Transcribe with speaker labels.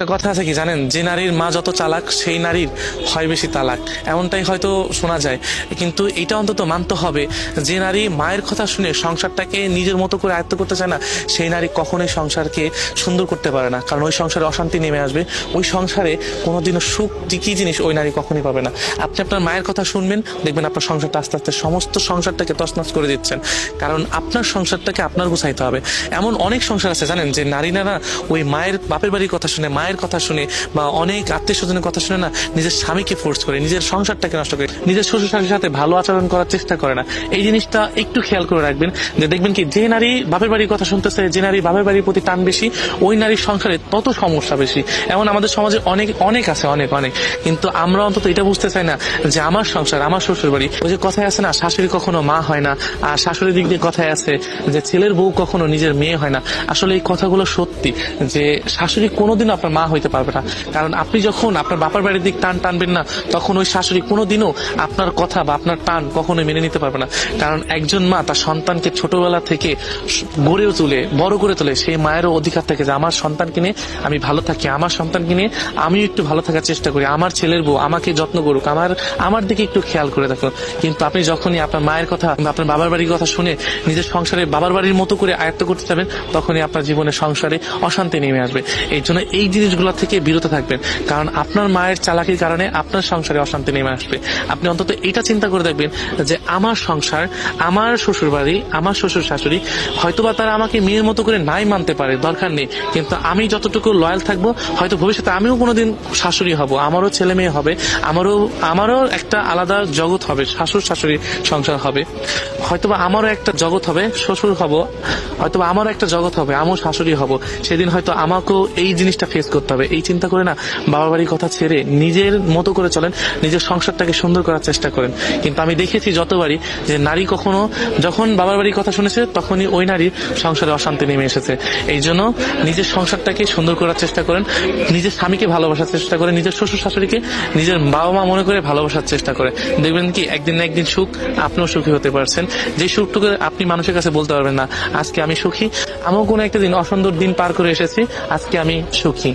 Speaker 1: একটা কথা আছে কি জানেন, যে নারীর মা যত চালাক সেই নারীর হয় বেশি তালাক, এমনটাই হয়তো শোনা যায়। কিন্তু এটা অন্তত মানতে হবে, যে নারী মায়ের কথা শুনে সংসারটাকে নিজের মতো করে আয়ত্ত করতে চায় না, সেই নারী কখনোই সংসারকে সুন্দর করতে পারে না। কারণ ওই সংসারে অশান্তি নেমে আসবে, ওই সংসারে কোনোদিনও সুখ কি জিনিস ওই নারী কখনই পাবে না। আপনি আপনার মায়ের কথা শুনবেন, দেখবেন আপনার সংসারটা আস্তে আস্তে সমস্ত সংসারটাকে তছনছ করে দিচ্ছেন। কারণ আপনার সংসারটাকে আপনার গুছাইতে হবে। এমন অনেক সংসার আছে জানেন, যে নারীরা না ওই মায়ের বাপের বাড়ির কথা শুনে, মায়ের কথা শুনে বা অনেক আত্মীয় স্বজনের কথা শুনে না নিজের স্বামীকে ফোর্স করে, নিজের সংসারটাকে নষ্ট করে, নিজের শ্বশুর শাশুড়ির সাথে ভালো আচরণ করার চেষ্টা করে না। এই জিনিসটা একটু খেয়াল করে রাখবেন, যে দেখবেন কি যে নারী বাপের বাড়ির কথা শুনতেছে, যে নারী বাপের বাড়ির প্রতি টান বেশি, ওই নারীর সংসারে তত সমস্যা বেশি। এমন আমাদের সমাজে অনেক অনেক আছে, অনেক অনেক। কিন্তু আমরা অন্তত এটা বুঝতে চাই না যে আমার সংসার, আমার শ্বশুর বাড়ি। ওই যে কথায় আছে না, শাশুড়ি কখনো মা হয় না, আর শাশুড়ির দিক দিয়ে কথায় আছে যে ছেলের বউ কখনো নিজের মেয়ে হয় না। আসলে এই কথাগুলো সত্যি, যে শাশুড়ি কোনোদিনও আপনার মা হইতে পারবে না। কারণ আপনি যখন আপনার বাবার বাড়ির দিক টান টানবেন না, তখন ওই শাশুড়ি কোনোদিনও আপনার কথা বা আপনার টান কখনোই মেনে নিতে পারবে না। কারণ একজন মা তার সন্তানকে ছোটবেলা থেকে গড়ে তুলে বড় করে তোলে, সেই মায়েরও অধিকার থাকে যে আমার সন্তানকে নিয়ে আমি ভালো থাকি, আমার সন্তানকে নিয়ে আমিও একটু ভালো থাকার চেষ্টা করি, আমার ছেলের বউ আমাকে যত্ন করুক, আমার দিকে একটু খেয়াল করে দেখুন। কিন্তু আপনি যখনই আপনার মায়ের কথা, আপনার বাবার বাড়ির কথা শুনে নিজের সংসারে বাবার বাড়ির মতো করে আয়ত্ত করতে যাবেন, তখনই আপনার জীবনে সংসারে অশান্তি নেমে আসবে। এই জন্য এই জিনিসগুলো থেকে বিরত থাকবেন, কারণ আপনার মায়ের চালাকির কারণে আপনার সংসারে অশান্তি নেমে আসবে। আপনি অন্তত এটা চিন্তা করে দেখবেন যে আমার সংসার, আমার শ্বশুর বাড়ি, আমার শ্বশুর শাশুড়ি হয়তোবা তারা আমাকে মেয়ের মতো করে নাই মানতে পারে, দরকার নেই, কিন্তু আমি যতটুকু লয়াল থাকবো, হয়তো ভবিষ্যতে আমিও কোনোদিন শাশুড়ি হব, আমারও ছেলে মেয়ে হবে, আমারও একটা আলাদা জগৎ হবে, শাশুড় শাশুড়ি সংসার হবে, হয়তোবা আমারও একটা জগৎ হবে, শ্বশুর হব, হয়তোবা আমারও একটা জগৎ হবে, আমিও শাশুড়ি হব। সেদিন হয়তো আমাকেও এই জিনিসটা ফেস করতে হবে। এই চিন্তা করে না বাবার বাড়ির কথা ছেড়ে নিজের মতো করে চলেন, নিজের সংসারটাকে সুন্দর করার চেষ্টা করেন। কিন্তু আমি দেখেছি যতবারই যে নারী কখনো যখন বাবার বাড়ির কথা শুনেছে, তখনই ওই নারীর সংসারে অশান্তি নেমে এসেছে। এই জন্য নিজের সংসারটাকে সুন্দর করার চেষ্টা করেন, নিজের স্বামীকে ভালোবাসার চেষ্টা করেন, নিজের শ্বশুর শাশুড়িকে নিজের বাবা মা মনে করে ভালোবাসার চেষ্টা করে। দেখবেন কি একদিন না একদিন সুখ আপনিও সুখী হতে পারছেন, যে সুখটুকু আপনি মানুষের কাছে বলতে পারবেন না আজকে আমি সুখী, আমিও কোনো একটা দিন অসুন্দর দিন পার করে এসেছি, আজকে আমি সুখী।